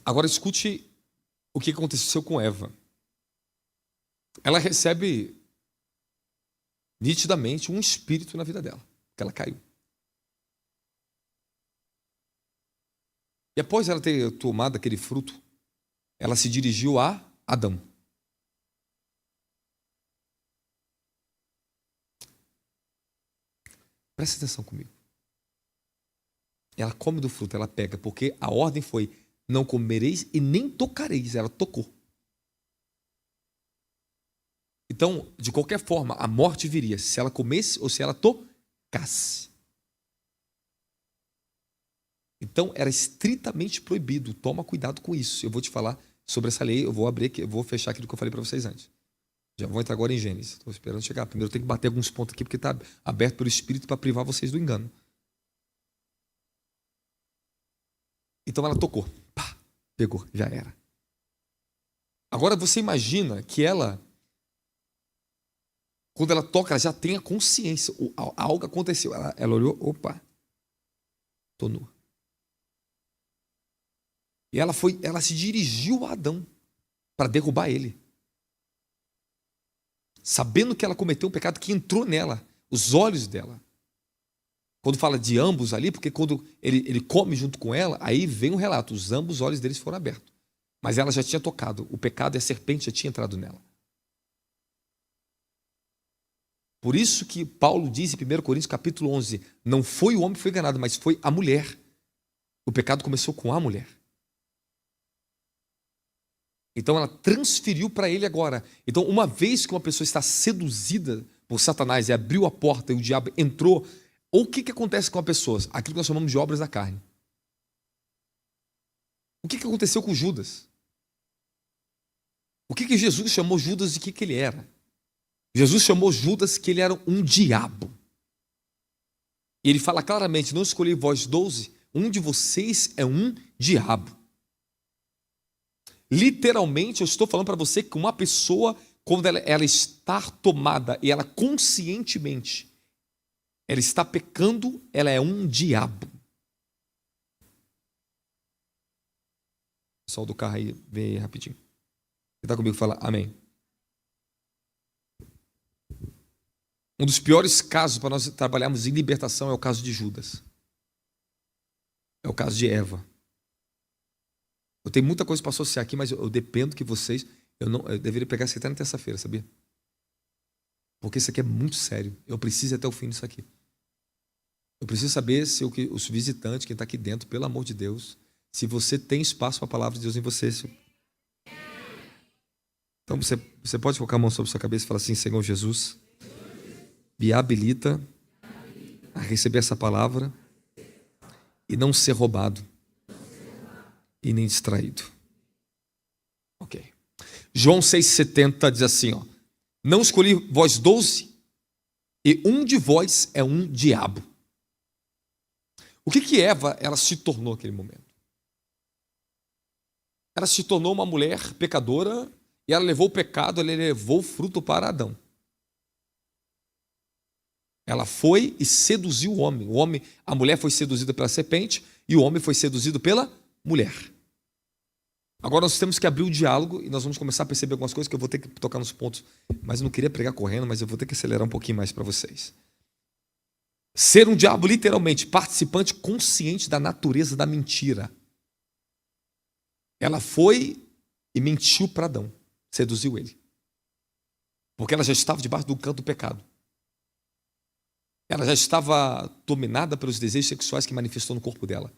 Agora escute o que aconteceu com Eva. Ela recebe nitidamente um espírito na vida dela, que ela caiu. E após ela ter tomado aquele fruto, ela se dirigiu a Adão. Presta atenção comigo. Ela come do fruto, ela pega, porque a ordem foi: não comereis e nem tocareis. Ela tocou. Então, de qualquer forma, a morte viria se ela comesse ou se ela tocasse. Então, era estritamente proibido. Toma cuidado com isso. Eu vou te falar sobre essa lei. Eu vou abrir aqui, eu vou fechar aquilo que eu falei para vocês antes. Já vou entrar agora em Gênesis. Estou esperando chegar. Primeiro eu tenho que bater alguns pontos aqui, porque está aberto pelo Espírito para privar vocês do engano. Então ela tocou. Pá, pegou, já era. Agora você imagina que ela, quando ela toca, ela já tem a consciência. Algo aconteceu. Ela olhou, opa, estou nua. E ela se dirigiu a Adão para derrubar ele. Sabendo que ela cometeu um pecado que entrou nela, os olhos dela. Quando fala de ambos ali, porque quando ele come junto com ela, aí vem um relato, ambos os olhos deles foram abertos. Mas ela já tinha tocado, o pecado e a serpente já tinha entrado nela. Por isso que Paulo diz em 1 Coríntios capítulo 11, não foi o homem que foi enganado, mas foi a mulher. O pecado começou com a mulher. Então ela transferiu para ele agora. Então, uma vez que uma pessoa está seduzida por Satanás e abriu a porta e o diabo entrou, ou o que acontece com a pessoa? Aquilo que nós chamamos de obras da carne. O que aconteceu com Judas? O que Jesus chamou Judas de que ele era? Jesus chamou Judas que ele era um diabo. E ele fala claramente, não escolhi vós 12, um de vocês é um diabo. Literalmente, eu estou falando para você que uma pessoa, quando ela está tomada e ela conscientemente, ela está pecando, ela é um diabo. Pessoal do carro aí, vem aí rapidinho. Você está comigo? Fala amém. Um dos piores casos para nós trabalharmos em libertação é o caso de Judas. É o caso de Eva. Eu tenho muita coisa para associar aqui, mas eu dependo que vocês... Eu deveria pegar isso aqui até na terça-feira, sabia? Porque isso aqui é muito sério. Eu preciso ir até o fim disso aqui. Eu preciso saber se os visitantes, quem está aqui dentro, pelo amor de Deus, se você tem espaço para a palavra de Deus em você. Então você pode colocar a mão sobre a sua cabeça e falar assim: Senhor Jesus, me habilita a receber essa palavra e não ser roubado e nem distraído. Ok. João 6,70 diz assim, ó: não escolhi vós 12 e um de vós é um diabo. O que Eva ela se tornou naquele momento? Ela se tornou uma mulher pecadora e ela levou o pecado, ela levou o fruto para Adão. Ela foi e seduziu o homem. A mulher foi seduzida pela serpente e o homem foi seduzido pela mulher. Agora nós temos que abrir o diálogo e nós vamos começar a perceber algumas coisas que eu vou ter que tocar nos pontos. Mas eu não queria pregar correndo, mas eu vou ter que acelerar um pouquinho mais para vocês. Ser um diabo, literalmente, participante consciente da natureza da mentira. Ela foi e mentiu para Adão, seduziu ele. Porque ela já estava debaixo do canto do pecado. Ela já estava dominada pelos desejos sexuais que manifestou no corpo dela.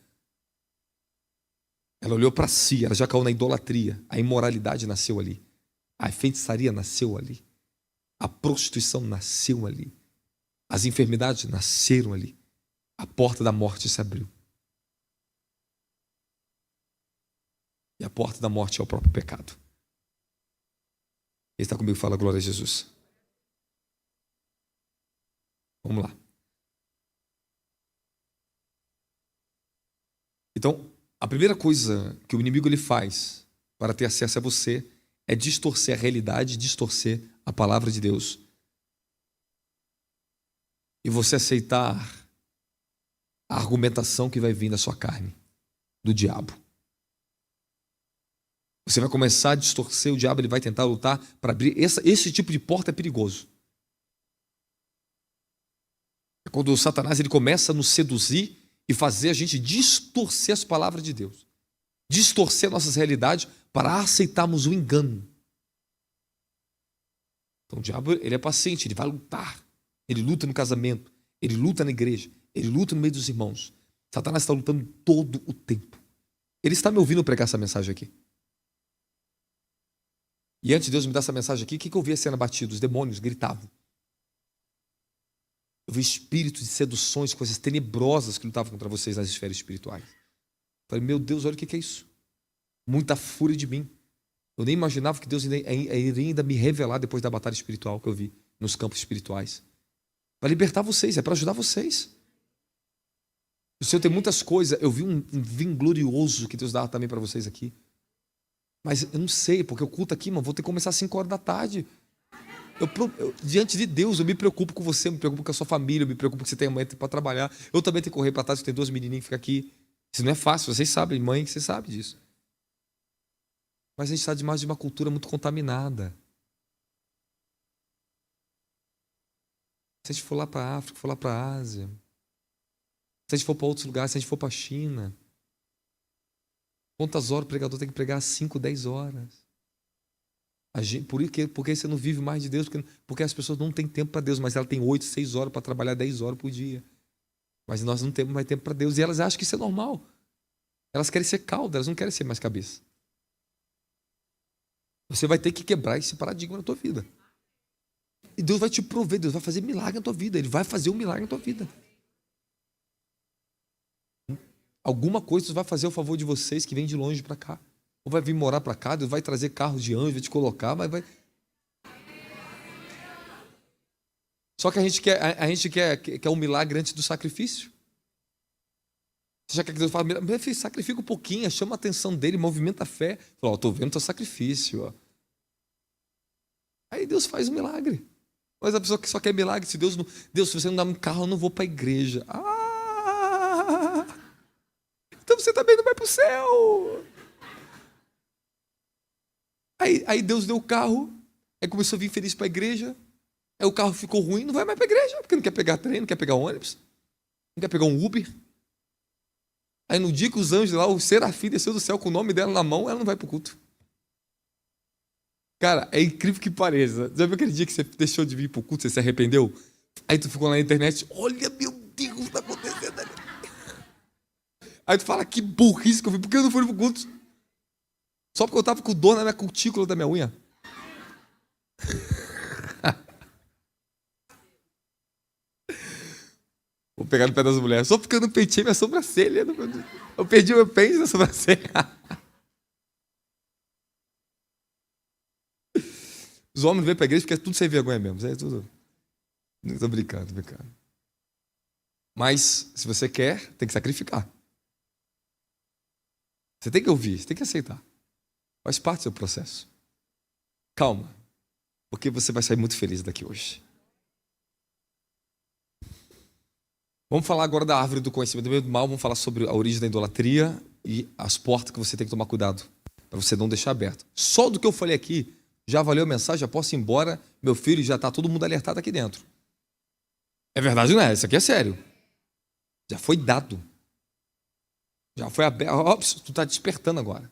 Ela olhou para si, ela já caiu na idolatria. A imoralidade nasceu ali. A feitiçaria nasceu ali. A prostituição nasceu ali. As enfermidades nasceram ali. A porta da morte se abriu. E a porta da morte é o próprio pecado. Quem está comigo fala glória a Jesus. Vamos lá. Então, a primeira coisa que o inimigo ele faz para ter acesso a você é distorcer a realidade, distorcer a palavra de Deus. E você aceitar a argumentação que vai vir da sua carne, do diabo. Você vai começar a distorcer, o diabo ele vai tentar lutar para abrir. Esse tipo de porta é perigoso. É quando o Satanás ele começa a nos seduzir e fazer a gente distorcer as palavras de Deus. Distorcer nossas realidades para aceitarmos o engano. Então o diabo ele é paciente, ele vai lutar. Ele luta no casamento, ele luta na igreja, ele luta no meio dos irmãos. Satanás está lutando todo o tempo. Ele está me ouvindo pregar essa mensagem aqui. E antes de Deus me dar essa mensagem aqui, o que eu via sendo abatido? Os demônios gritavam. Eu vi espíritos de seduções, coisas tenebrosas que lutavam contra vocês nas esferas espirituais. Falei, meu Deus, olha o que é isso. Muita fúria de mim. Eu nem imaginava que Deus iria ainda me revelar depois da batalha espiritual que eu vi nos campos espirituais. Para libertar vocês, é para ajudar vocês. O Senhor tem muitas coisas. Eu vi um vinho glorioso que Deus dá também para vocês aqui. Mas eu não sei, porque o culto aqui, mano, vou ter que começar às 5 horas da tarde. Diante de Deus, eu me preocupo com você, eu me preocupo com a sua família, eu me preocupo que você tem amanhã para trabalhar. Eu também tenho que correr para trás, eu tenho 2 menininhas que ficam aqui. Isso não é fácil, vocês sabem, mãe, vocês sabem disso. Mas a gente está demais de uma cultura muito contaminada. Se a gente for lá para a África, for lá para a Ásia, se a gente for para outros lugares, se a gente for para a China, quantas horas o pregador tem que pregar? 5, 10 horas. Porque você não vive mais de Deus? Porque as pessoas não têm tempo para Deus, mas ela tem 8, 6 horas para trabalhar 10 horas por dia. Mas nós não temos mais tempo para Deus. E elas acham que isso é normal. Elas querem ser cauda, elas não querem ser mais cabeça. Você vai ter que quebrar esse paradigma na tua vida. E Deus vai te prover, Deus vai fazer milagre na tua vida. Ele vai fazer um milagre na tua vida. Alguma coisa Deus vai fazer ao favor de vocês que vem de longe para cá. Ou vai vir morar para cá, Deus vai trazer carros de anjo, vai te colocar, mas vai... Só que a gente quer um milagre antes do sacrifício. Você já quer que Deus fale, meu filho, sacrifica um pouquinho, chama a atenção dele, movimenta a fé. Fala, estou vendo o teu sacrifício. Ó. Aí Deus faz um milagre. Mas a pessoa que só quer milagre, se Deus, se você não dá um carro, eu não vou para a igreja. Então você também não vai para o céu. Aí Deus deu o carro, aí começou a vir feliz para a igreja, aí o carro ficou ruim, não vai mais para a igreja, porque não quer pegar trem, não quer pegar ônibus, não quer pegar um Uber. Aí no dia que os anjos lá, o serafim desceu do céu com o nome dela na mão, ela não vai para o culto. Cara, é incrível que pareça. Já viu aquele dia que você deixou de vir para o culto, você se arrependeu? Aí tu ficou lá na internet, olha meu Deus, o que está acontecendo ali? Aí tu fala, que burrice que eu vi, por que eu não fui para o culto? Só porque eu estava com dor na minha cutícula da minha unha. Vou pegar no pé das mulheres. Só porque eu não pentei minha sobrancelha. Eu perdi o meu pente na sobrancelha. Os homens não vêm para a igreja porque é tudo sem vergonha mesmo. É tudo. Estou brincando, Mas, se você quer, tem que sacrificar. Você tem que ouvir, você tem que aceitar. Faz parte do seu processo. Calma, porque você vai sair muito feliz daqui hoje. Vamos falar agora da árvore do conhecimento do bem e do mal. Vamos falar sobre a origem da idolatria e as portas que você tem que tomar cuidado para você não deixar aberto. Só do que eu falei aqui, já valeu a mensagem, já posso ir embora. Meu filho, já está todo mundo alertado aqui dentro. É verdade, não é? Isso aqui é sério. Já foi dado. Já foi aberto. Tu está despertando agora.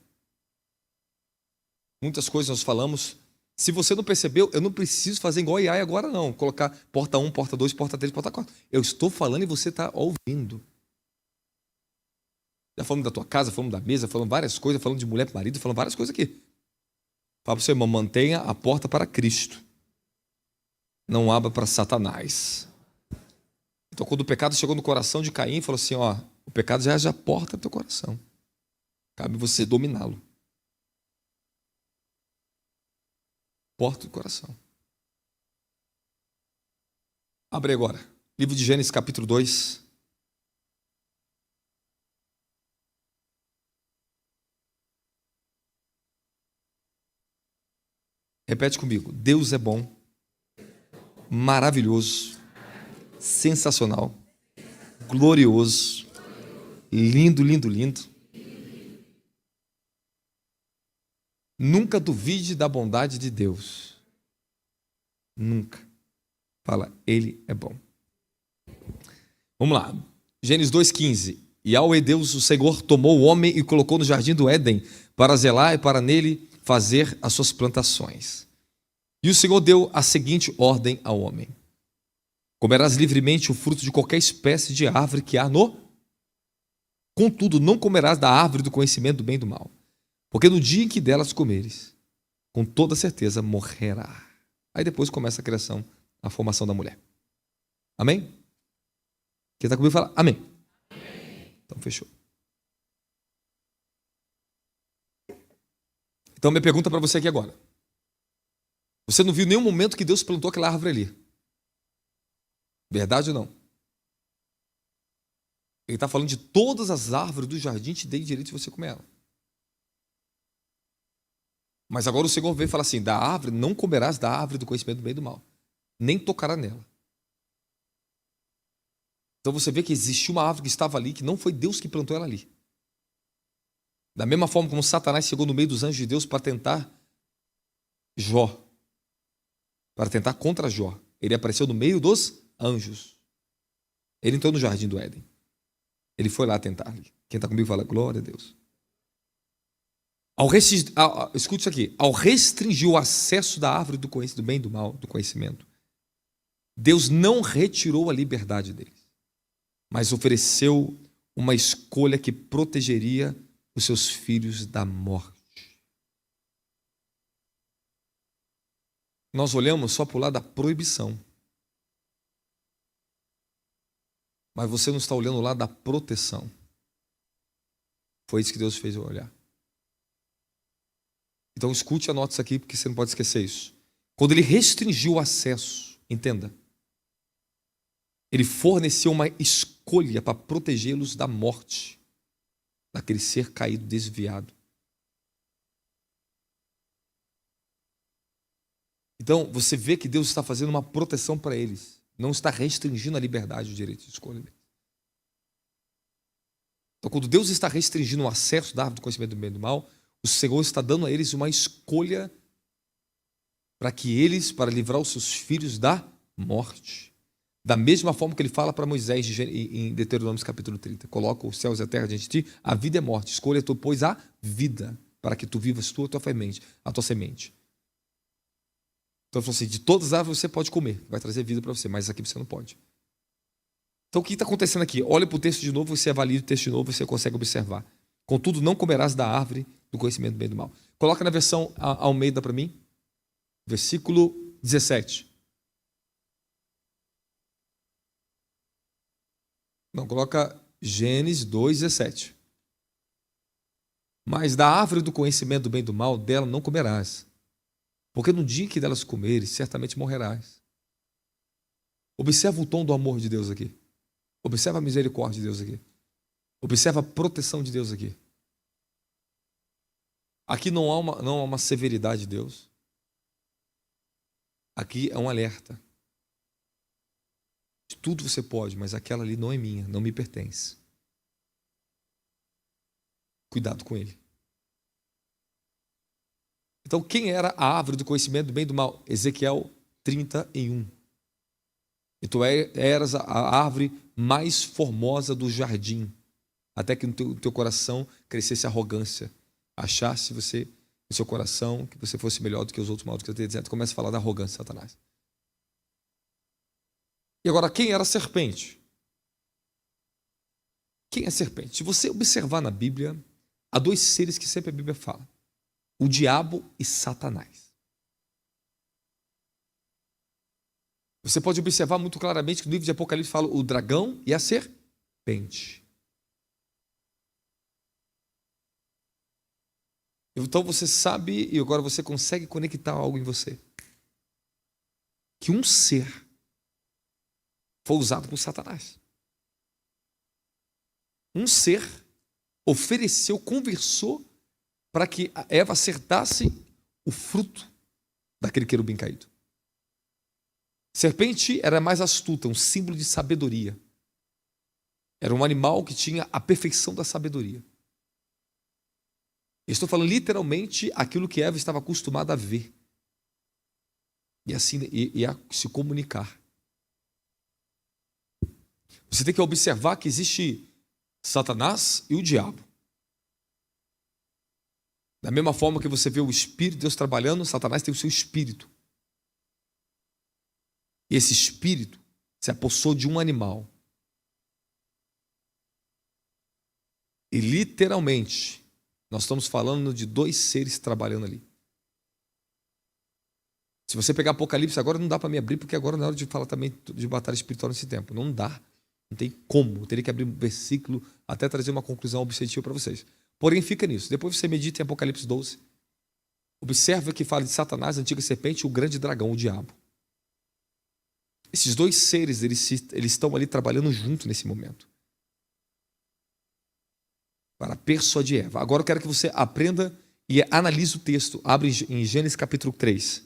Muitas coisas nós falamos. Se você não percebeu, eu não preciso fazer igual a AI agora não. Colocar porta 1, porta 2, porta 3, porta 4. Eu estou falando e você está ouvindo. Já falamos da tua casa, falamos da mesa, falamos várias coisas, falamos de mulher para marido, falamos várias coisas aqui. Fala para o seu irmão, mantenha a porta para Cristo. Não abra para Satanás. Então quando o pecado chegou no coração de Caim, falou assim, ó, o pecado já é a porta do teu coração. Cabe você dominá-lo. Porta do coração. Abre agora. Livro de Gênesis, capítulo 2. Repete comigo. Deus é bom, maravilhoso, sensacional, glorioso, lindo, lindo, lindo. Nunca duvide da bondade de Deus. Nunca. Fala, Ele é bom. Vamos lá. Gênesis 2,15. E ao Deus, o Senhor, tomou o homem e colocou no jardim do Éden para zelar e para nele fazer as suas plantações. E o Senhor deu a seguinte ordem ao homem: comerás livremente o fruto de qualquer espécie de árvore que há no... Contudo, não comerás da árvore do conhecimento do bem e do mal, porque no dia em que delas comeres, com toda certeza morrerá. Aí depois começa a criação, a formação da mulher. Amém? Quem está comigo fala amém. Amém. Então fechou. Então minha pergunta para você aqui agora: você não viu nenhum momento que Deus plantou aquela árvore ali? Verdade ou não? Ele está falando de todas as árvores do jardim, te dei direito de você comer ela. Mas agora o Senhor veio e fala assim: da árvore, não comerás da árvore do conhecimento do bem e do mal, nem tocará nela. Então você vê que existiu uma árvore que estava ali, que não foi Deus que plantou ela ali. Da mesma forma como Satanás chegou no meio dos anjos de Deus para tentar Jó, para tentar contra Jó. Ele apareceu no meio dos anjos. Ele entrou no jardim do Éden. Ele foi lá tentar ali. Quem está comigo fala glória a Deus. Escute isso aqui. Ao restringir o acesso da árvore do bem e do mal, do conhecimento, Deus não retirou a liberdade deles, mas ofereceu uma escolha que protegeria os seus filhos da morte. Nós olhamos só para o lado da proibição, mas você não está olhando o lado da proteção. Foi isso que Deus fez eu olhar. Então escute e anote isso aqui, porque você não pode esquecer isso. Quando ele restringiu o acesso, entenda, ele forneceu uma escolha para protegê-los da morte, daquele ser caído, desviado. Então você vê que Deus está fazendo uma proteção para eles, não está restringindo a liberdade, o direito de escolha. Então quando Deus está restringindo o acesso da árvore do conhecimento do bem e do mal, o Senhor está dando a eles uma escolha para livrar os seus filhos da morte. Da mesma forma que ele fala para Moisés em Deuteronômio capítulo 30. Coloca os céus e a terra diante de ti, a vida é morte. Escolha tu, pois, a vida, para que tu vivas tu, a tua semente. Então ele falou assim: de todas as árvores você pode comer, vai trazer vida para você, mas aqui você não pode. Então o que está acontecendo aqui? Olha para o texto de novo, você avalia o texto de novo, você consegue observar. Contudo, não comerás da árvore do conhecimento do bem e do mal. Coloca na versão Almeida para mim, versículo 17. Não, coloca Gênesis 2,17. Mas da árvore do conhecimento do bem e do mal, dela não comerás, porque no dia que delas comeres, certamente morrerás. Observa o tom do amor de Deus aqui. Observa a misericórdia de Deus aqui. Observa a proteção de Deus aqui. Aqui não há uma severidade de Deus. Aqui é um alerta. Tudo você pode, mas aquela ali não é minha, não me pertence. Cuidado com ele. Então, quem era a árvore do conhecimento do bem e do mal? Ezequiel 31. E tu eras a árvore mais formosa do jardim, até que no teu coração crescesse arrogância, achasse você, no seu coração, que você fosse melhor do que os outros, mal do que eu tenho. Começa a falar da arrogância, Satanás. E agora, quem era a serpente? Quem é a serpente? Se você observar na Bíblia, há dois seres que sempre a Bíblia fala: o diabo e Satanás. Você pode observar muito claramente que no livro de Apocalipse fala o dragão e a serpente. Então você sabe, e agora você consegue conectar algo em você, que um ser foi usado por Satanás. Um ser ofereceu, conversou para que a Eva acertasse o fruto daquele querubim caído. Serpente era mais astuta, um símbolo de sabedoria. Era um animal que tinha a perfeição da sabedoria. Estou falando literalmente aquilo que Eva estava acostumada a ver. E assim, e a se comunicar. Você tem que observar que existe Satanás e o diabo. Da mesma forma que você vê o Espírito de Deus trabalhando, Satanás tem o seu espírito. E esse espírito se apossou de um animal. E literalmente, nós estamos falando de dois seres trabalhando ali. Se você pegar Apocalipse, agora não dá para me abrir, porque agora não é hora de falar também de batalha espiritual nesse tempo. Não dá. Não tem como. Eu teria que abrir um versículo até trazer uma conclusão objetiva para vocês. Porém, fica nisso. Depois você medita em Apocalipse 12. Observa que fala de Satanás, a antiga serpente, e o grande dragão, o diabo. Esses dois seres, eles estão ali trabalhando junto nesse momento. Para persuadir Eva. Agora eu quero que você aprenda e analise o texto. Abre em Gênesis capítulo 3.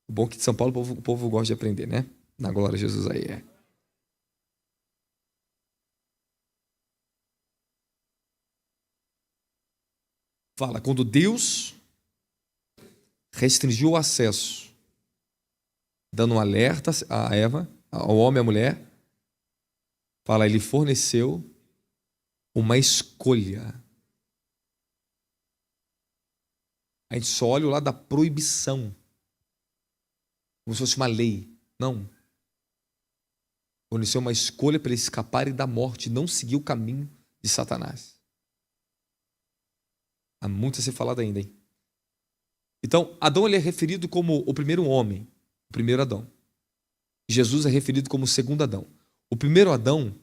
O bom que de São Paulo o povo gosta de aprender, né? Na glória de Jesus aí é. Fala, quando Deus restringiu o acesso, dando um alerta a Eva, ao homem e à mulher, fala, ele forneceu uma escolha. A gente só olha o lado da proibição, como se fosse uma lei. Não. Forneceu uma escolha para eles escaparem da morte, não seguir o caminho de Satanás. Há muito a ser falado ainda, hein? Então, Adão ele é referido como o primeiro homem, o primeiro Adão. Jesus é referido como o segundo Adão. O primeiro Adão,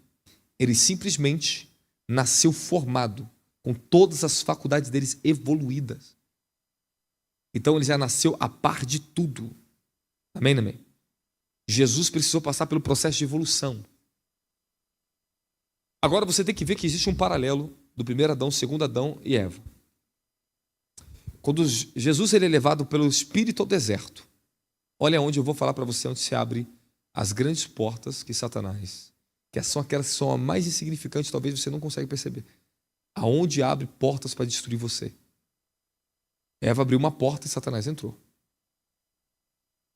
ele simplesmente nasceu formado, com todas as faculdades deles evoluídas. Então, ele já nasceu a par de tudo. Amém, amém? Jesus precisou passar pelo processo de evolução. Agora você tem que ver que existe um paralelo do primeiro Adão, segundo Adão e Eva. Quando Jesus ele é levado pelo Espírito ao deserto, olha onde eu vou falar para você, onde se abre as grandes portas que Satanás, que são aquelas que são as mais insignificantes, talvez você não consiga perceber. Aonde abre portas para destruir você. Eva abriu uma porta e Satanás entrou.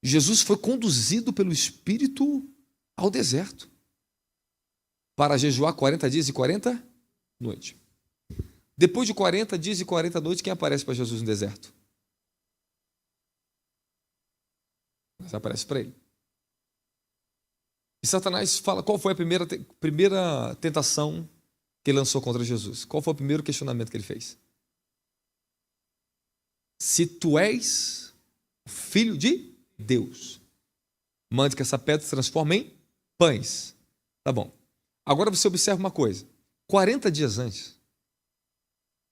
Jesus foi conduzido pelo Espírito ao deserto para jejuar 40 dias e 40 noites. Depois de 40 dias e 40 noites, quem aparece para Jesus no deserto? Mas aparece para ele. E Satanás fala, qual foi a primeira tentação que ele lançou contra Jesus? Qual foi o primeiro questionamento que ele fez? Se tu és o filho de Deus, mande que essa pedra se transforme em pães. Tá bom. Agora você observa uma coisa. 40 dias antes,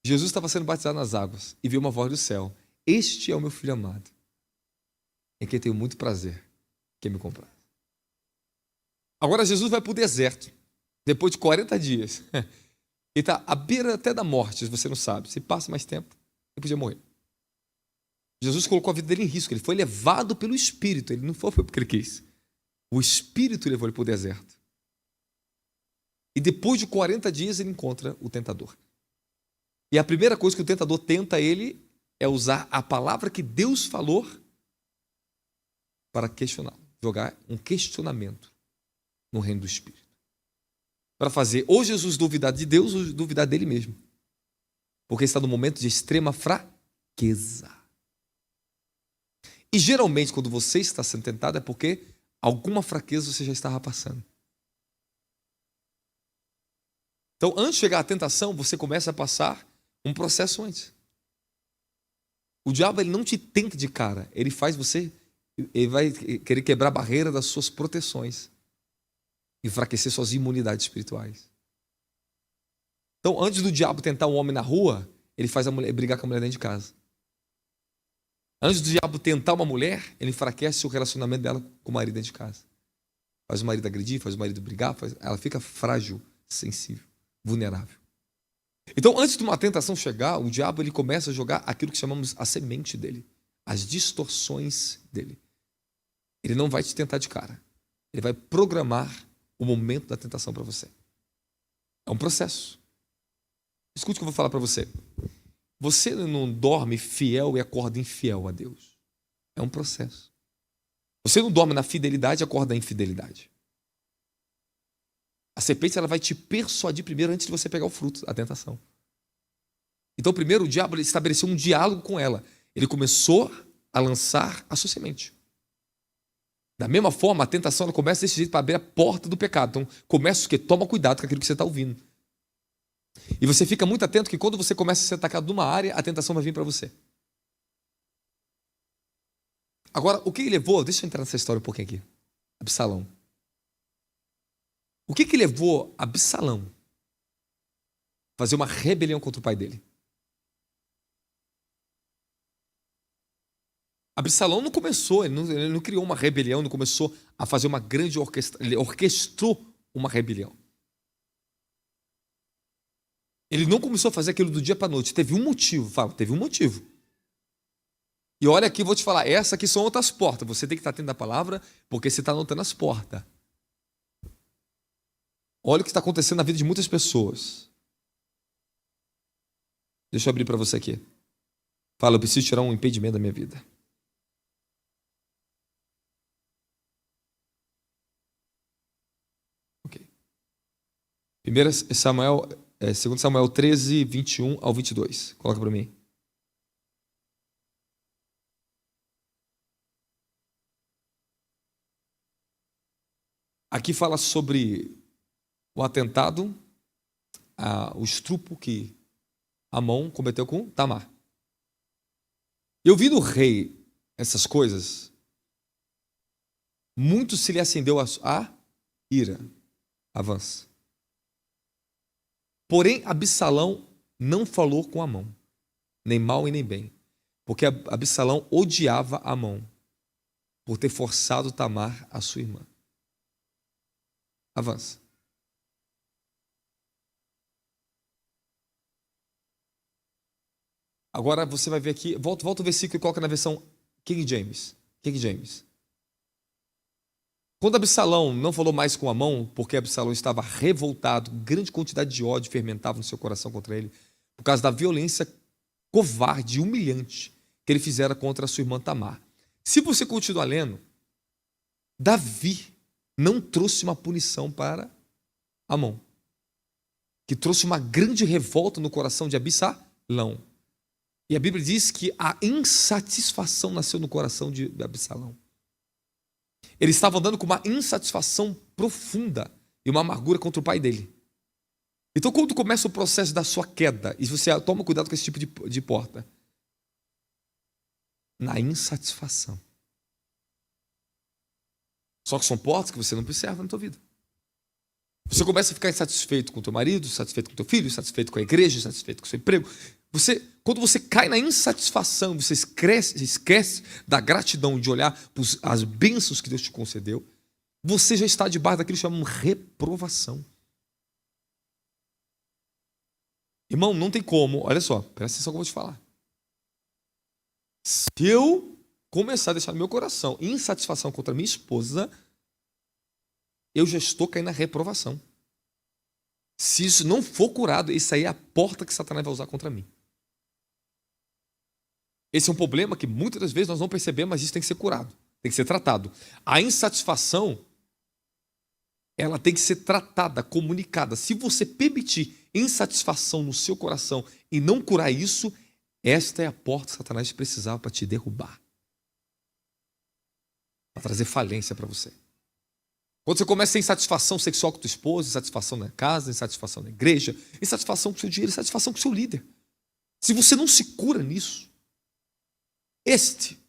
Jesus estava sendo batizado nas águas e viu uma voz do céu. Este é o meu filho amado, em quem tenho muito prazer, quem me comprar. Agora Jesus vai para o deserto, depois de 40 dias. Ele está à beira até da morte, se você não sabe. Se passa mais tempo, ele podia morrer. Jesus colocou a vida dele em risco. Ele foi levado pelo Espírito. Ele não foi porque ele quis. O Espírito levou ele para o deserto. E depois de 40 dias ele encontra o tentador. E a primeira coisa que o tentador tenta ele é usar a palavra que Deus falou para questionar, jogar um questionamento no reino do Espírito. Para fazer ou Jesus duvidar de Deus ou duvidar dele mesmo. Porque está num momento de extrema fraqueza. E geralmente quando você está sendo tentado é porque alguma fraqueza você já estava passando. Então antes de chegar à tentação, você começa a passar um processo antes. O diabo ele não te tenta de cara, ele faz você, ele vai querer quebrar a barreira das suas proteções, enfraquecer suas imunidades espirituais. Então, antes do diabo tentar um homem na rua, ele faz a mulher brigar com a mulher dentro de casa. Antes do diabo tentar uma mulher, ele enfraquece o relacionamento dela com o marido dentro de casa. Faz o marido agredir, faz o marido brigar, ela fica frágil, sensível, vulnerável. Então, antes de uma tentação chegar, o diabo ele começa a jogar aquilo que chamamos a semente dele, as distorções dele. Ele não vai te tentar de cara. Ele vai programar o momento da tentação para você. É um processo. Escute o que eu vou falar para você. Você não dorme fiel e acorda infiel a Deus. É um processo. Você não dorme na fidelidade e acorda na infidelidade. A serpente ela vai te persuadir primeiro antes de você pegar o fruto, a tentação. Então, primeiro, o diabo estabeleceu um diálogo com ela. Ele começou a lançar a sua semente. Da mesma forma, a tentação ela começa desse jeito para abrir a porta do pecado. Então, começa o quê? Toma cuidado com aquilo que você está ouvindo. E você fica muito atento que quando você começa a ser atacado numa área, a tentação vai vir para você. Agora, o que levou... Deixa eu entrar nessa história um pouquinho aqui. Absalão. O que levou Absalão a fazer uma rebelião contra o pai dele? Absalão não começou, ele não criou uma rebelião, não começou a fazer uma grande orquestra, ele orquestrou uma rebelião. Ele não começou a fazer aquilo do dia para a noite, teve um motivo, teve um motivo. E olha aqui, vou te falar, essas aqui são outras portas, você tem que estar atento à palavra, porque você está anotando as portas. Olha o que está acontecendo na vida de muitas pessoas. Deixa eu abrir para você aqui. Fala, eu preciso tirar um impedimento da minha vida. Ok. 2 Samuel 13, 21 ao 22. Coloca para mim. Aqui fala sobre o atentado, o estupro que Amon cometeu com Tamar. Eu vi no rei essas coisas, muito se lhe acendeu a ira. Avança. Porém, Absalão não falou com Amon, nem mal e nem bem, porque Absalão odiava Amon por ter forçado Tamar, a sua irmã. Avança. Agora você vai ver aqui, volta o versículo e coloca na versão King James. King James. Quando Absalão não falou mais com Amon, porque Absalão estava revoltado, grande quantidade de ódio fermentava no seu coração contra ele, por causa da violência covarde e humilhante que ele fizera contra a sua irmã Tamar. Se você continuar lendo, Davi não trouxe uma punição para Amon, que trouxe uma grande revolta no coração de Absalão. E a Bíblia diz que a insatisfação nasceu no coração de Absalão. Ele estava andando com uma insatisfação profunda e uma amargura contra o pai dele. Então, quando começa o processo da sua queda, e você toma cuidado com esse tipo de porta, na insatisfação. Só que são portas que você não observa na tua vida. Você começa a ficar insatisfeito com o teu marido, insatisfeito com o teu filho, insatisfeito com a igreja, insatisfeito com o seu emprego. Quando você cai na insatisfação, você esquece da gratidão de olhar para as bênçãos que Deus te concedeu, você já está debaixo daquilo que chamamos reprovação. Irmão, não tem como, olha só, presta atenção que eu vou te falar. Se eu começar a deixar no meu coração insatisfação contra minha esposa, eu já estou caindo na reprovação. Se isso não for curado, isso aí é a porta que Satanás vai usar contra mim. Esse é um problema que muitas das vezes nós não percebemos, mas isso tem que ser curado, tem que ser tratado. A insatisfação, ela tem que ser tratada, comunicada. Se você permitir insatisfação no seu coração e não curar isso, esta é a porta que Satanás precisava para te derrubar, para trazer falência para você. Quando você começa a ter insatisfação sexual com tua esposa, insatisfação na casa, insatisfação na igreja, insatisfação com o seu dinheiro, insatisfação com o seu líder. Se você não se cura nisso, este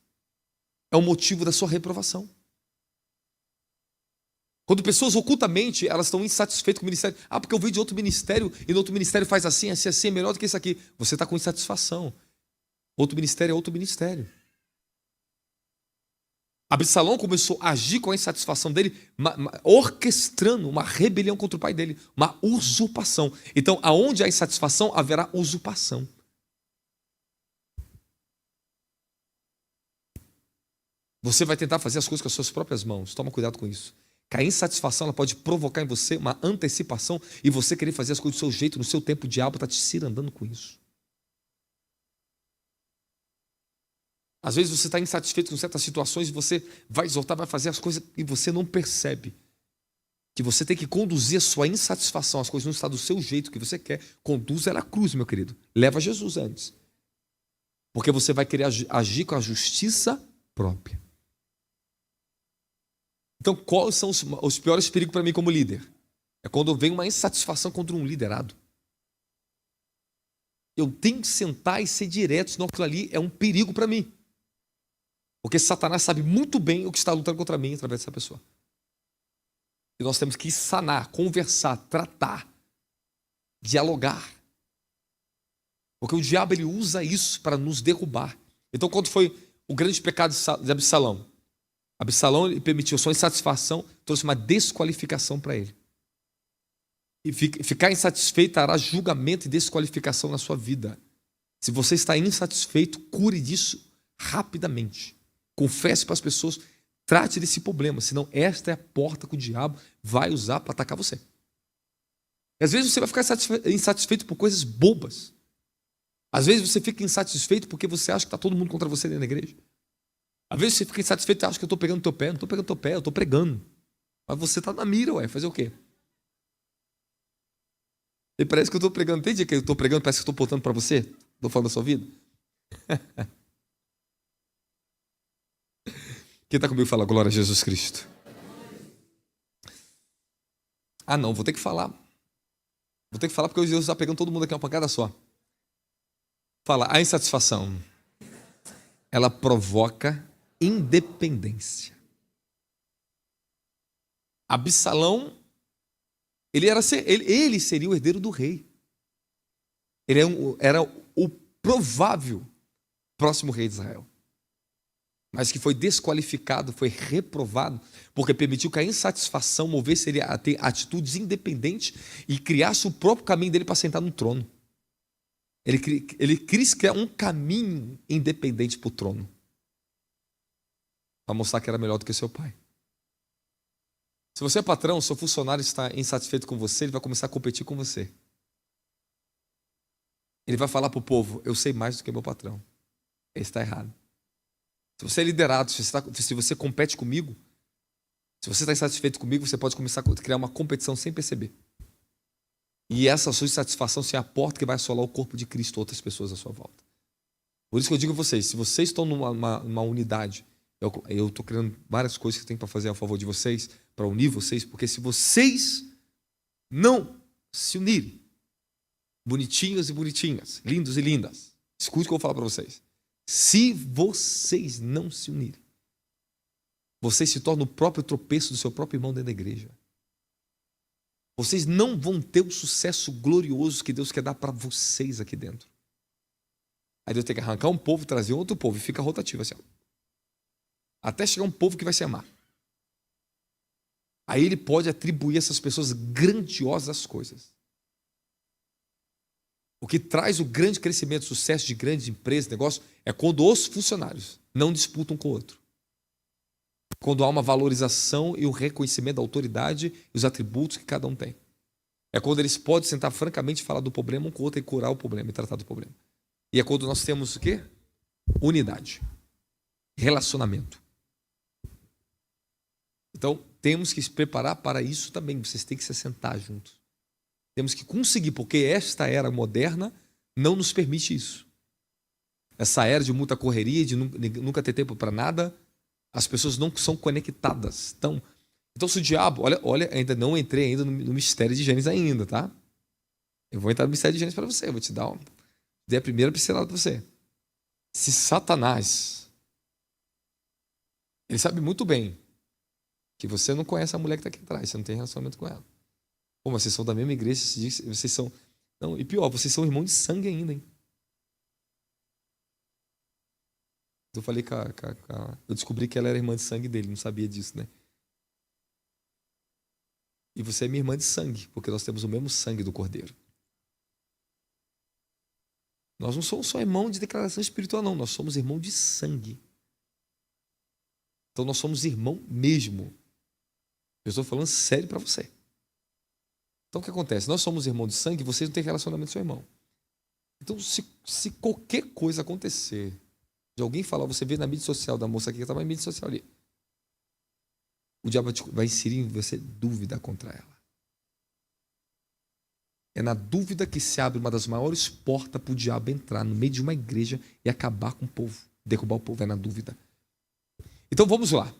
é o motivo da sua reprovação. Quando pessoas ocultamente elas estão insatisfeitas com o ministério, porque eu venho de outro ministério e no outro ministério faz assim, assim, assim, é melhor do que isso aqui. Você está com insatisfação. Outro ministério é outro ministério. Absalão começou a agir com a insatisfação dele, orquestrando uma rebelião contra o pai dele, uma usurpação. Então, aonde há insatisfação, haverá usurpação. Você vai tentar fazer as coisas com as suas próprias mãos. Toma cuidado com isso. Que a insatisfação ela pode provocar em você uma antecipação e você querer fazer as coisas do seu jeito, no seu tempo. O diabo está te cirandando com isso. Às vezes você está insatisfeito com certas situações e você vai exortar, vai fazer as coisas e você não percebe que você tem que conduzir a sua insatisfação, as coisas não estão do seu jeito que você quer, conduza ela à cruz, meu querido. Leva Jesus antes. Porque você vai querer agir com a justiça própria. Então, quais são os piores perigos para mim como líder? É quando vem uma insatisfação contra um liderado. Eu tenho que sentar e ser direto, senão aquilo ali é um perigo para mim. Porque Satanás sabe muito bem o que está lutando contra mim através dessa pessoa. E nós temos que sanar, conversar, tratar, dialogar. Porque o diabo ele usa isso para nos derrubar. Então, quando foi o grande pecado de Absalão? Absalão ele permitiu sua insatisfação, trouxe uma desqualificação para ele. E ficar insatisfeito trará julgamento e desqualificação na sua vida. Se você está insatisfeito, cure disso rapidamente. Confesse para as pessoas, trate desse problema, senão esta é a porta que o diabo vai usar para atacar você. E às vezes você vai ficar insatisfeito por coisas bobas. Às vezes você fica insatisfeito porque você acha que está todo mundo contra você dentro da igreja. Às vezes você fica insatisfeito e acha que eu estou pegando teu pé. Não estou pegando teu pé, eu estou pregando. Mas você está na mira, fazer o quê? E parece que eu estou pregando. Tem dia que eu estou pregando, parece que eu estou apontando para você? Estou falando da sua vida? Quem está comigo fala glória a Jesus Cristo. Ah, não, vou ter que falar. Vou ter que falar porque hoje Deus está pegando todo mundo aqui uma pancada só. Fala, a insatisfação, ela provoca independência. Absalão, ele seria o herdeiro do rei. Ele era o provável próximo rei de Israel. Mas que foi desqualificado, foi reprovado, porque permitiu que a insatisfação movesse ele a ter atitudes independentes e criasse o próprio caminho dele para sentar no trono. Ele quis criar um caminho independente para o trono, para mostrar que era melhor do que seu pai. Se você é patrão, seu funcionário está insatisfeito com você, ele vai começar a competir com você. Ele vai falar para o povo, eu sei mais do que meu patrão. Ele está errado. Se você é liderado, se você compete comigo, se você está insatisfeito comigo, você pode começar a criar uma competição sem perceber. E essa sua insatisfação é a porta que vai assolar o corpo de Cristo, outras pessoas à sua volta. Por isso que eu digo a vocês, se vocês estão numa unidade, eu estou criando várias coisas que tem para fazer a favor de vocês, para unir vocês, porque se vocês não se unirem, bonitinhos e bonitinhas, lindos e lindas, escute o que eu vou falar para vocês. Se vocês não se unirem, vocês se tornam o próprio tropeço do seu próprio irmão dentro da igreja. Vocês não vão ter o sucesso glorioso que Deus quer dar para vocês aqui dentro. Aí Deus tem que arrancar um povo, trazer outro povo e fica rotativo assim, ó. Até chegar um povo que vai se amar. Aí ele pode atribuir a essas pessoas grandiosas coisas. O que traz o grande crescimento, sucesso de grandes empresas, negócios, é quando os funcionários não disputam com o outro. Quando há uma valorização e um reconhecimento da autoridade e os atributos que cada um tem. É quando eles podem sentar francamente e falar do problema um com o outro e curar o problema e tratar do problema. E é quando nós temos o quê? Unidade. Relacionamento. Então, temos que se preparar para isso também. Vocês têm que se sentar juntos. Temos que conseguir, porque esta era moderna não nos permite isso. Essa era de muita correria, de nunca ter tempo para nada, as pessoas não são conectadas. Então se o diabo, olha, ainda não entrei ainda no mistério de Gênesis ainda, tá? Eu vou entrar no mistério de Gênesis para você, eu vou te dar a primeira pincelada para você. Se Satanás, ele sabe muito bem que você não conhece a mulher que está aqui atrás, você não tem relacionamento com ela. Pô, mas vocês são da mesma igreja, vocês são... Não, e pior, vocês são irmãos de sangue ainda, hein? Eu falei eu descobri que ela era irmã de sangue dele, não sabia disso, né? E você é minha irmã de sangue, porque nós temos o mesmo sangue do Cordeiro. Nós não somos só irmão de declaração espiritual, não. Nós somos irmão de sangue. Então nós somos irmão mesmo. Eu estou falando sério para você. Então o que acontece? Nós somos irmão de sangue e vocês não têm relacionamento com seu irmão. Então se qualquer coisa acontecer, De alguém falar, você vê na mídia social da moça aqui que estava em mídia social ali. O diabo vai inserir em você dúvida contra ela. É na dúvida que se abre uma das maiores portas para o diabo entrar no meio de uma igreja e acabar com o povo, derrubar o povo, é na dúvida. Então vamos lá.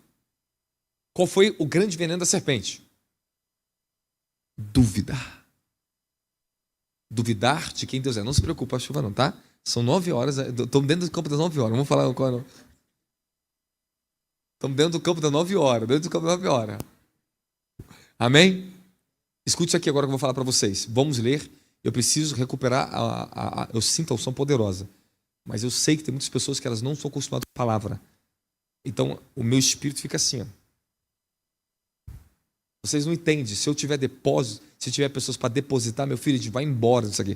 Qual foi o grande veneno da serpente? Dúvida. Duvidar de quem Deus é. Não se preocupe, a chuva não, tá? São 9 horas, estamos dentro do campo das 9 horas. Vamos falar qual não. Estamos dentro do campo das 9 horas. Dentro do campo das 9 horas. Amém? Escute isso aqui agora que eu vou falar para vocês. Vamos ler. Eu preciso recuperar eu sinto a unção poderosa. Mas eu sei que tem muitas pessoas que elas não são acostumadas com a palavra. Então, o meu espírito fica assim, ó. Vocês não entendem. Se eu tiver depósito, se tiver pessoas para depositar, meu filho, a gente vai embora disso aqui.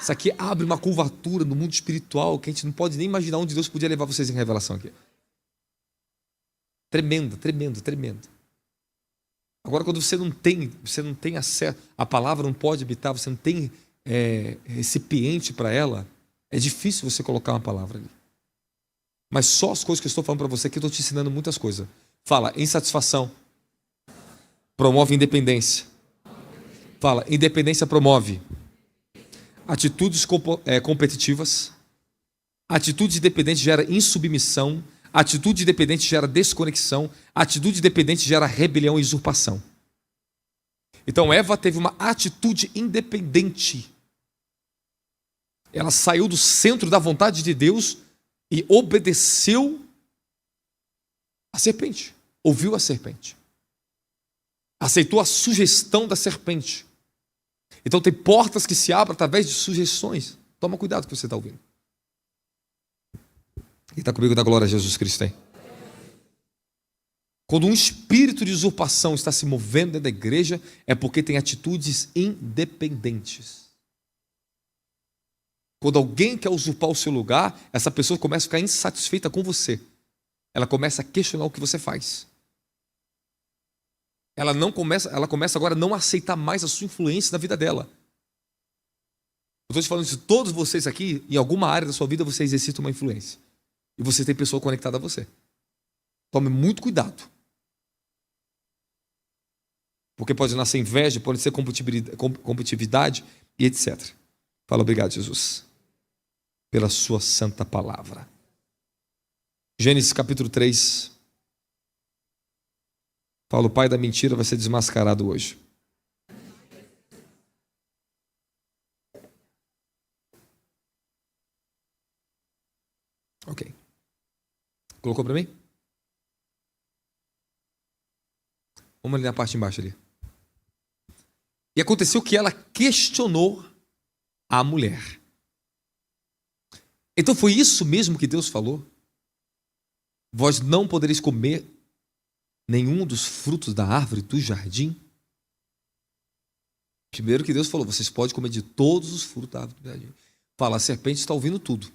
Isso aqui abre uma curvatura no mundo espiritual que a gente não pode nem imaginar onde Deus podia levar vocês em revelação aqui. Tremendo, tremendo, tremendo. Agora, quando você não tem acesso, a palavra não pode habitar, você não tem recipiente para ela, é difícil você colocar uma palavra ali. Mas só as coisas que eu estou falando para você aqui, eu estou te ensinando muitas coisas. Fala, insatisfação promove independência. Fala, independência promove atitudes competitivas. Atitude dependente gera insubmissão. Atitude dependente gera desconexão. Atitude dependente gera rebelião e usurpação. Então Eva teve uma atitude independente. Ela saiu do centro da vontade de Deus e obedeceu a serpente. Ouviu a serpente. Aceitou a sugestão da serpente. Então tem portas que se abrem através de sugestões. Toma cuidado com o que você está ouvindo. Quem está comigo da glória a Jesus Cristo tem? Quando um espírito de usurpação está se movendo dentro da igreja, é porque tem atitudes independentes. Quando alguém quer usurpar o seu lugar, essa pessoa começa a ficar insatisfeita com você. Ela começa a questionar o que você faz. Ela começa agora a não aceitar mais a sua influência na vida dela. Eu estou te falando de todos vocês aqui, em alguma área da sua vida você exercita uma influência. E você tem pessoa conectada a você. Tome muito cuidado. Porque pode nascer inveja, pode ser competitividade e etc. Fala, obrigado, Jesus, pela sua santa palavra. Gênesis capítulo 3. Fala, o pai da mentira vai ser desmascarado hoje. Ok. Colocou para mim? Vamos ali na parte de embaixo ali. E aconteceu que ela questionou a mulher. Então foi isso mesmo que Deus falou? Vós não podereis comer nenhum dos frutos da árvore do jardim? Primeiro que Deus falou, vocês podem comer de todos os frutos da árvore do jardim. Fala, a serpente está ouvindo tudo.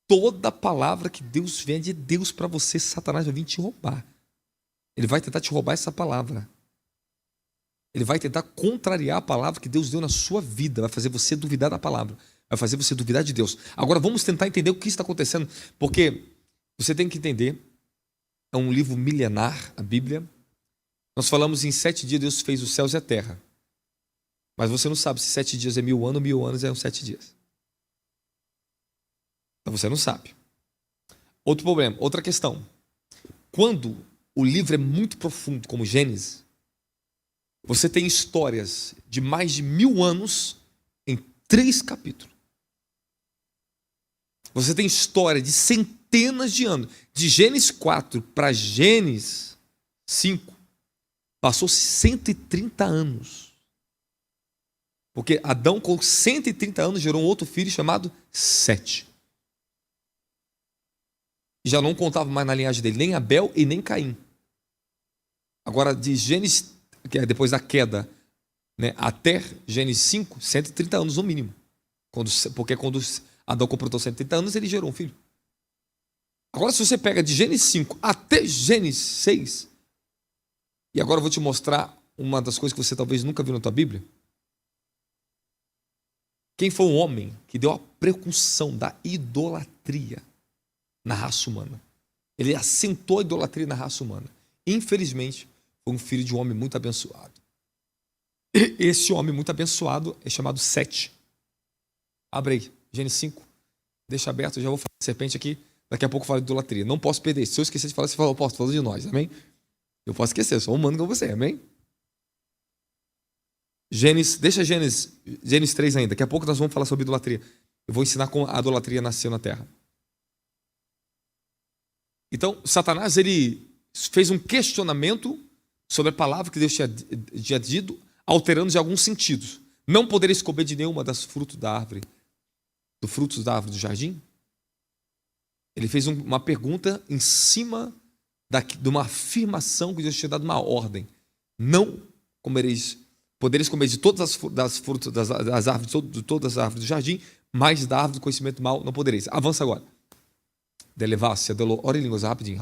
Toda palavra que Deus vem de Deus para você, Satanás vai vir te roubar. Ele vai tentar te roubar essa palavra. Ele vai tentar contrariar a palavra que Deus deu na sua vida. Vai fazer você duvidar da palavra. Vai fazer você duvidar de Deus. Agora vamos tentar entender o que está acontecendo. Porque você tem que entender. É um livro milenar, a Bíblia. Nós falamos em 7 dias Deus fez os céus e a terra. Mas você não sabe se 7 dias é 1000 anos, 1000 anos é 7 dias. Então você não sabe. Outro problema, outra questão. Quando o livro é muito profundo, como Gênesis, você tem histórias de mais de 1000 anos em 3 capítulos. Você tem história de centenas de anos. De Gênesis 4 para Gênesis 5, passou-se 130 anos. Porque Adão, com 130 anos, gerou um outro filho chamado Sete. Já não contava mais na linhagem dele nem Abel e nem Caim. Agora, de Gênesis, que é depois da queda, né, até Gênesis 5, 130 anos no mínimo. Porque quando Adão completou 130 anos, ele gerou um filho. Agora, se você pega de Gênesis 5 até Gênesis 6, e agora eu vou te mostrar uma das coisas que você talvez nunca viu na tua Bíblia, Quem foi o homem que deu a precursão da idolatria na raça humana? Ele assentou a idolatria na raça humana. Infelizmente, foi um filho de um homem muito abençoado. Esse homem muito abençoado é chamado Sete. Abre aí, Gênesis 5. Deixa aberto, eu já vou falar de serpente aqui. Daqui a pouco eu falo de idolatria. Não posso perder. Se eu esquecer de falar, você fala, posso falar de nós, amém? Eu posso esquecer, eu sou humano como você, amém? Deixa Gênesis 3 ainda. Daqui a pouco nós vamos falar sobre idolatria. Eu vou ensinar como a idolatria nasceu na terra. Então, Satanás, ele fez um questionamento sobre a palavra que Deus tinha dito, alterando de alguns sentidos. Não podereis comer de nenhuma das frutos da árvore, do jardim? Ele fez uma pergunta em cima de uma afirmação que Deus tinha dado uma ordem. Não comereis, podereis comer de todas as frutas das árvores, de todas as árvores do jardim, mas da árvore do conhecimento do mal não podereis. Avança agora. Delevácia, ora em línguas rapidinho.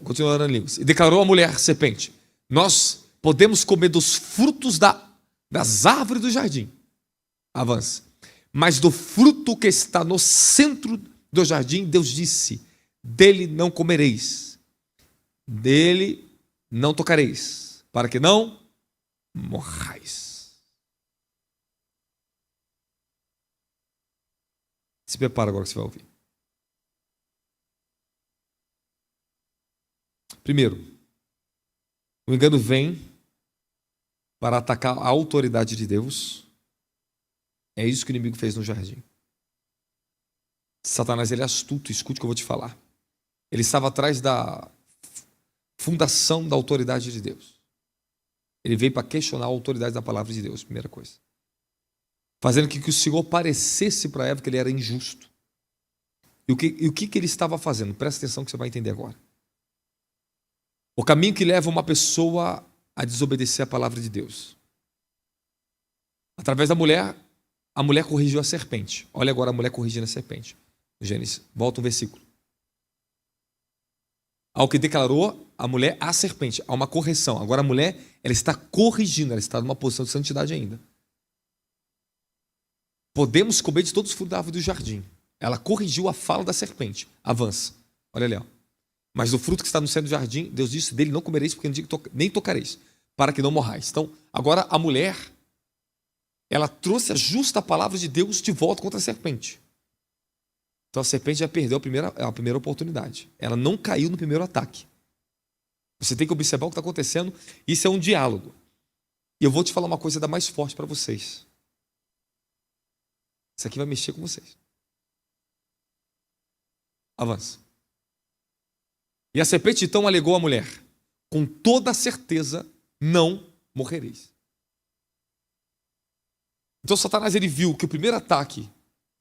Continuando em línguas. E declarou a mulher serpente: nós podemos comer dos frutos das árvores do jardim. Avança. Mas do fruto que está no centro do jardim, Deus disse: dele não comereis, dele não tocareis, para que não morrais. Se prepara agora que você vai ouvir. Primeiro, o engano vem para atacar a autoridade de Deus. É isso que o inimigo fez no jardim. Satanás, ele é astuto, escute o que eu vou te falar. Ele estava atrás da fundação da autoridade de Deus. Ele veio para questionar a autoridade da palavra de Deus, primeira coisa. Fazendo com que o Senhor parecesse para Eva que ele era injusto. E o que ele estava fazendo? Presta atenção que você vai entender agora. O caminho que leva uma pessoa a desobedecer a palavra de Deus. Através da mulher, a mulher corrigiu a serpente. Olha agora a mulher corrigindo a serpente. Gênesis, volta um versículo. Ao que declarou a mulher à serpente. Há uma correção. Agora a mulher, ela está corrigindo, ela está numa posição de santidade ainda. Podemos comer de todos os frutos da árvore do jardim. Ela corrigiu a fala da serpente. Avança. Olha ali, ó. Mas do fruto que está no centro do jardim, Deus disse, dele não comereis, porque nem tocareis, para que não morrais. Então, agora a mulher, ela trouxe a justa palavra de Deus de volta contra a serpente. Então a serpente já perdeu a primeira oportunidade. Ela não caiu no primeiro ataque. Você tem que observar o que está acontecendo. Isso é um diálogo. E eu vou te falar uma coisa da mais forte para vocês. Isso aqui vai mexer com vocês. Avança. E a serpente então alegou à mulher: com toda certeza não morrereis. Então Satanás, ele viu que o primeiro ataque,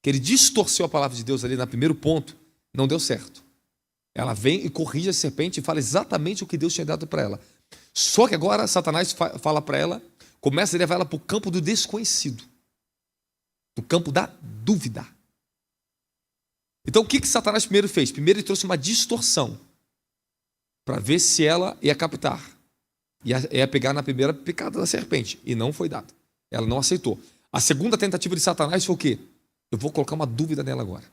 que ele distorceu a palavra de Deus ali no primeiro ponto, não deu certo. Ela vem e corrige a serpente e fala exatamente o que Deus tinha dado para ela. Só que agora Satanás fala para ela, começa a levar ela para o campo do desconhecido, do campo da dúvida. Então o que Satanás primeiro fez? Primeiro ele trouxe uma distorção para ver se ela ia captar, ia pegar na primeira picada da serpente, e não foi dado. Ela não aceitou. A segunda tentativa de Satanás foi o quê? Eu vou colocar uma dúvida nela agora.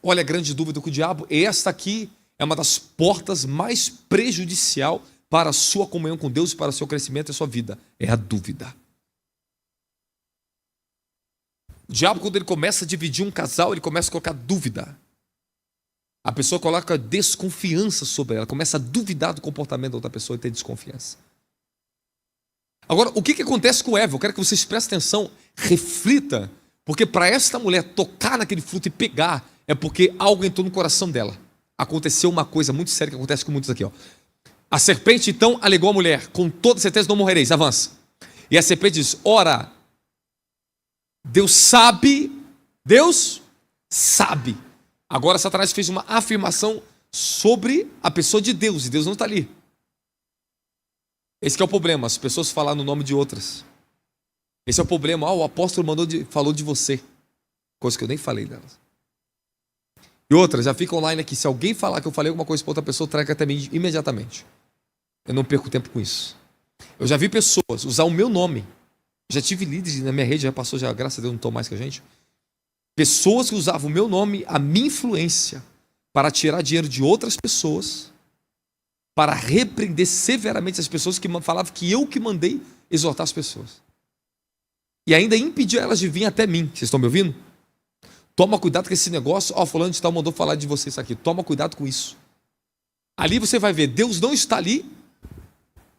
Olha a grande dúvida com o diabo. Esta aqui é uma das portas mais prejudicial para a sua comunhão com Deus, para o seu crescimento e a sua vida. É a dúvida. O diabo, quando ele começa a dividir um casal, ele começa a colocar dúvida. A pessoa coloca desconfiança sobre ela, começa a duvidar do comportamento da outra pessoa e ter desconfiança. Agora, o que acontece com Eva? Eu quero que vocês prestem atenção, reflita, porque para esta mulher tocar naquele fruto e pegar, é porque algo entrou no coração dela. Aconteceu uma coisa muito séria que acontece com muitos aqui. Ó. A serpente então alegou à mulher: com toda certeza não morrereis. Avança. E a serpente diz: ora, Deus sabe. Agora Satanás fez uma afirmação sobre a pessoa de Deus, e Deus não está ali. Esse que é o problema, as pessoas falam no nome de outras. Esse é o problema. O apóstolo falou de você, coisa que eu nem falei delas. E outra, já fica online aqui, se alguém falar que eu falei alguma coisa para outra pessoa, traga até mim imediatamente. Eu não perco tempo com isso. Eu já vi pessoas usar o meu nome. Já tive líderes na minha rede, já passou, já, graças a Deus, não estão mais com a gente. Pessoas que usavam o meu nome, a minha influência, para tirar dinheiro de outras pessoas, para repreender severamente as pessoas que falavam que eu que mandei exortar as pessoas. E ainda impedir elas de vir até mim. Vocês estão me ouvindo? Toma cuidado com esse negócio. Ó, fulano de tal mandou falar de vocês aqui. Toma cuidado com isso. Ali você vai ver, Deus não está ali,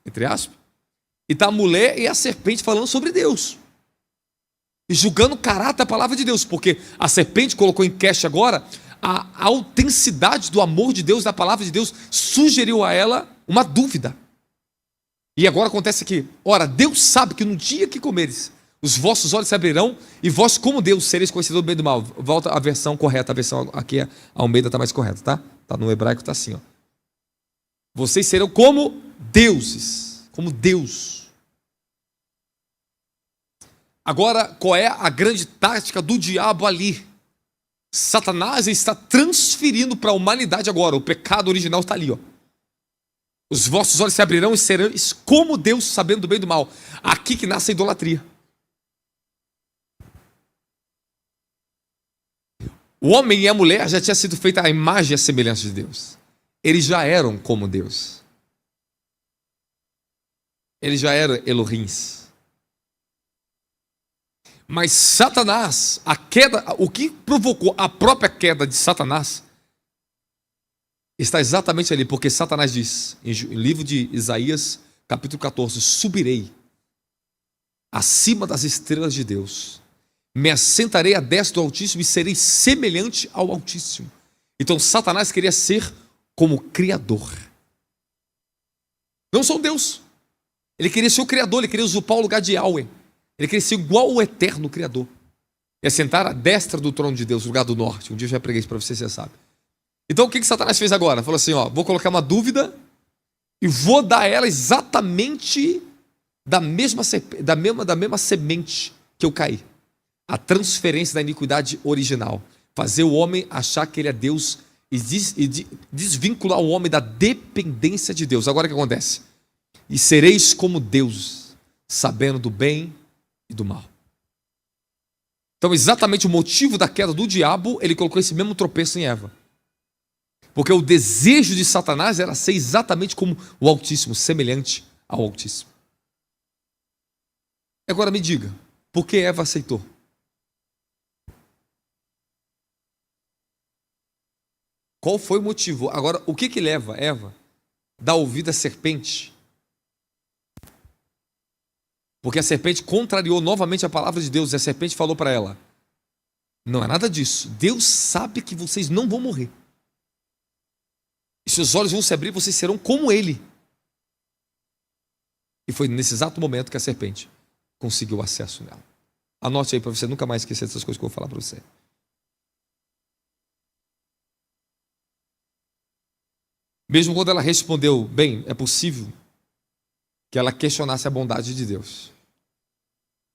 entre aspas, e está a mulher e a serpente falando sobre Deus. E julgando o caráter da palavra de Deus. Porque a serpente colocou em queixa agora a autenticidade do amor de Deus, da palavra de Deus, sugeriu a ela uma dúvida. E agora acontece aqui. Ora, Deus sabe que no dia que comeres, os vossos olhos se abrirão e vós, como Deus, sereis conhecedores do bem e do mal. Volta à versão correta. A versão aqui, a Almeida está mais correta, tá? Tá no hebraico, está assim, ó. Vocês serão como deuses. Como Deus. Agora, qual é a grande tática do diabo ali? Satanás está transferindo para a humanidade agora. O pecado original está ali, ó. Os vossos olhos se abrirão e serão como Deus, sabendo do bem e do mal. Aqui que nasce a idolatria. O homem e a mulher já tinha sido feita a imagem e a semelhança de Deus. Eles já eram como Deus. Eles já eram Elohims. Mas Satanás, a queda, o que provocou a própria queda de Satanás, está exatamente ali, porque Satanás diz, em livro de Isaías, capítulo 14, subirei acima das estrelas de Deus, me assentarei à destra do Altíssimo e serei semelhante ao Altíssimo. Então Satanás queria ser como Criador. Não só Deus. Ele queria ser o Criador, ele queria usurpar o lugar de Yahweh. Ele queria ser igual ao eterno Criador. E assentar à destra do trono de Deus, no lugar do norte. Um dia eu já preguei isso para você sabe. Então o que Satanás fez agora? Falou assim, ó, vou colocar uma dúvida e vou dar a ela exatamente da mesma semente que eu caí. A transferência da iniquidade original. Fazer o homem achar que ele é Deus e desvincular o homem da dependência de Deus. Agora o que acontece? E sereis como Deus, sabendo do bem e do mal. Então exatamente o motivo da queda do diabo, ele colocou esse mesmo tropeço em Eva. Porque o desejo de Satanás era ser exatamente como o Altíssimo, semelhante ao Altíssimo. Agora me diga, por que Eva aceitou? Qual foi o motivo? Agora, o que leva Eva a dar ouvido à serpente? Porque a serpente contrariou novamente a palavra de Deus e a serpente falou para ela, não é nada disso, Deus sabe que vocês não vão morrer. E seus olhos vão se abrir, vocês serão como Ele. E foi nesse exato momento que a serpente conseguiu acesso nela. Anote aí para você nunca mais esquecer dessas coisas que eu vou falar para você. Mesmo quando ela respondeu, bem, é possível que ela questionasse a bondade de Deus.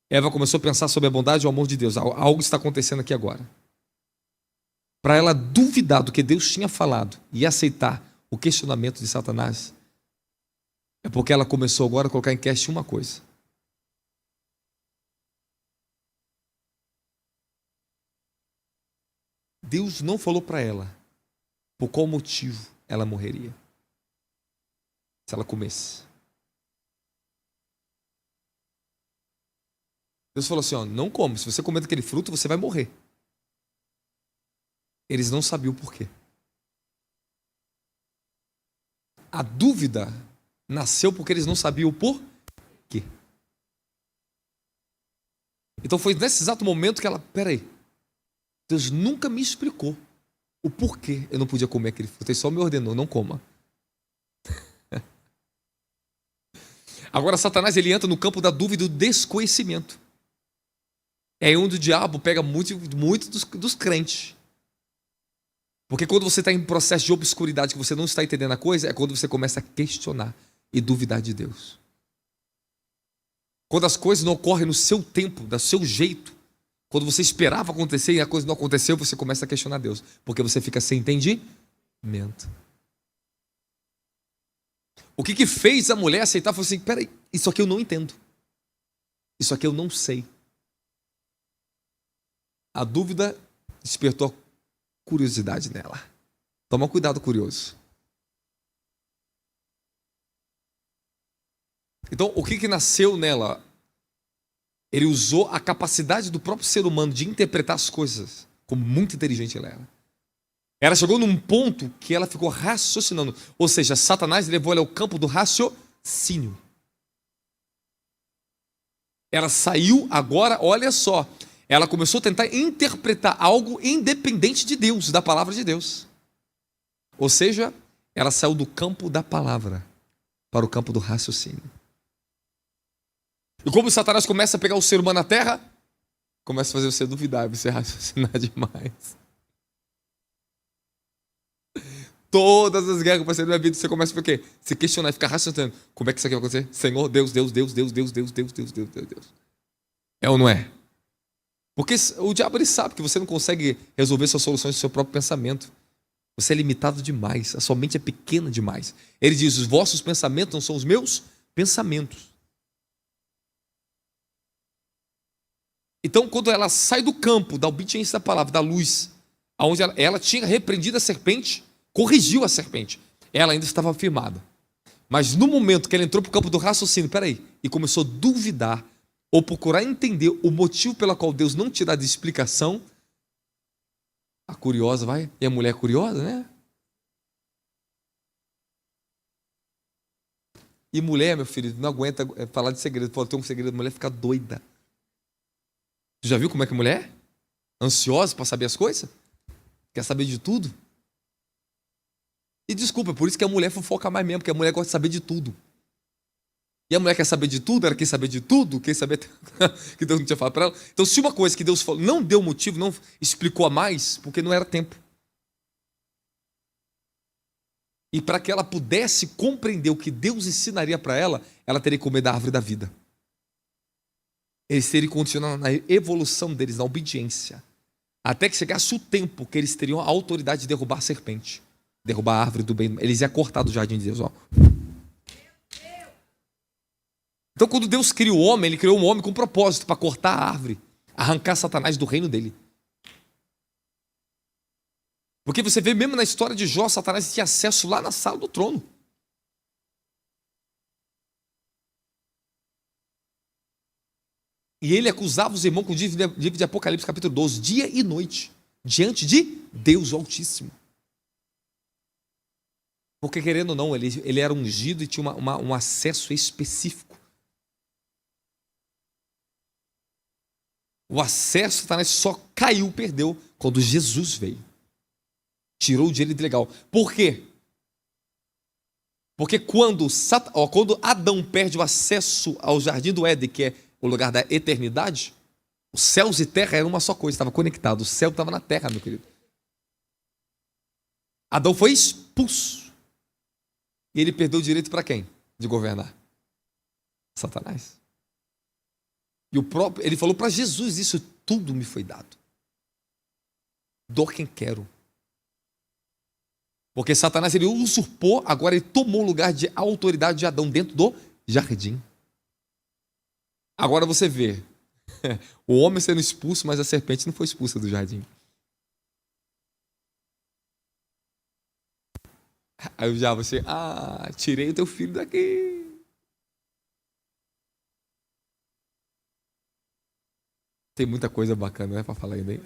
Eva começou a pensar sobre a bondade e o amor de Deus. Algo está acontecendo aqui agora. Para ela duvidar do que Deus tinha falado e aceitar o questionamento de Satanás, é porque ela começou agora a colocar em questão uma coisa. Deus não falou para ela por qual motivo ela morreria se ela comesse. Deus falou assim, ó, não come, se você comer daquele fruto você vai morrer. Eles não sabiam o porquê. A dúvida nasceu porque eles não sabiam o porquê. Então foi nesse exato momento que ela, peraí, Deus nunca me explicou o porquê eu não podia comer aquele fruto, ele só me ordenou, não coma. Agora Satanás ele entra no campo da dúvida e do desconhecimento. É onde o diabo pega muito dos crentes. Porque quando você está em processo de obscuridade, que você não está entendendo a coisa, é quando você começa a questionar e duvidar de Deus. Quando as coisas não ocorrem no seu tempo, do seu jeito, quando você esperava acontecer e a coisa não aconteceu, você começa a questionar Deus. Porque você fica sem entendimento. O que fez a mulher aceitar? Falou assim, peraí, isso aqui eu não entendo. Isso aqui eu não sei. A dúvida despertou a curiosidade nela. Toma cuidado, curioso. Então, o que nasceu nela? Ele usou a capacidade do próprio ser humano de interpretar as coisas, como muito inteligente ela era. Ela chegou num ponto que ela ficou raciocinando. Ou seja, Satanás levou ela ao campo do raciocínio. Ela saiu agora, olha só, ela começou a tentar interpretar algo independente de Deus, da palavra de Deus. Ou seja, ela saiu do campo da palavra para o campo do raciocínio. E como Satanás começa a pegar o ser humano na terra, começa a fazer você duvidar, você raciocinar demais. Todas as guerras que eu passei na minha vida, você começa a quê? Se questionar e ficar raciocinando. Como é que isso aqui vai acontecer? Senhor, Deus, Deus, Deus, Deus, Deus, Deus, Deus, Deus, Deus, Deus, Deus. É ou não é? Porque o diabo ele sabe que você não consegue resolver suas soluções do seu próprio pensamento. Você é limitado demais. A sua mente é pequena demais. Ele diz, os vossos pensamentos não são os meus pensamentos. Então, quando ela sai do campo da obediência da palavra, da luz, onde ela tinha repreendido a serpente, corrigiu a serpente, ela ainda estava firmada. Mas no momento que ela entrou para o campo do raciocínio, e começou a duvidar, ou procurar entender o motivo pelo qual Deus não te dá de explicação, a curiosa vai, e a mulher curiosa, né? E mulher, meu filho, não aguenta falar de segredo. Fala, tem um segredo, a mulher fica doida. Tu já viu como é que a mulher é? Ansiosa para saber as coisas? Quer saber de tudo? E desculpa, por isso que a mulher fofoca mais mesmo, porque a mulher gosta de saber de tudo. E a mulher quer saber de tudo, ela quer saber de tudo, quer saber que Deus não tinha falado para ela. Então, se uma coisa que Deus falou não deu motivo, não explicou a mais, porque não era tempo. E para que ela pudesse compreender o que Deus ensinaria para ela, ela teria que comer da árvore da vida. Eles teriam que continuar na evolução deles, na obediência. Até que chegasse o tempo que eles teriam a autoridade de derrubar a serpente. Derrubar a árvore do bem. Eles iam cortar do jardim de Deus. Ó. Então, quando Deus criou o homem, Ele criou um homem com propósito para cortar a árvore, arrancar Satanás do reino dele. Porque você vê mesmo na história de Jó, Satanás tinha acesso lá na sala do trono. E ele acusava os irmãos com o livro de Apocalipse, capítulo 12, dia e noite, diante de Deus o Altíssimo. Porque, querendo ou não, ele era ungido e tinha um acesso específico. O acesso, Satanás só caiu, perdeu, quando Jesus veio. Tirou o dinheiro ilegal. Por quê? Porque quando Adão perde o acesso ao jardim do Éden, que é o lugar da eternidade, os céus e terra eram uma só coisa, estava conectado. O céu estava na terra, meu querido. Adão foi expulso. E ele perdeu o direito para quem? De governar? Satanás. E ele falou para Jesus, isso tudo me foi dado. Dou quem quero. Porque Satanás ele usurpou, agora ele tomou o lugar de autoridade de Adão dentro do jardim. Agora você vê, o homem sendo expulso, mas a serpente não foi expulsa do jardim. Aí já você, tirei o teu filho daqui. Tem muita coisa bacana, né, para falar ainda, hein?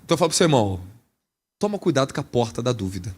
Então eu falo para o seu irmão, toma cuidado com a porta da dúvida.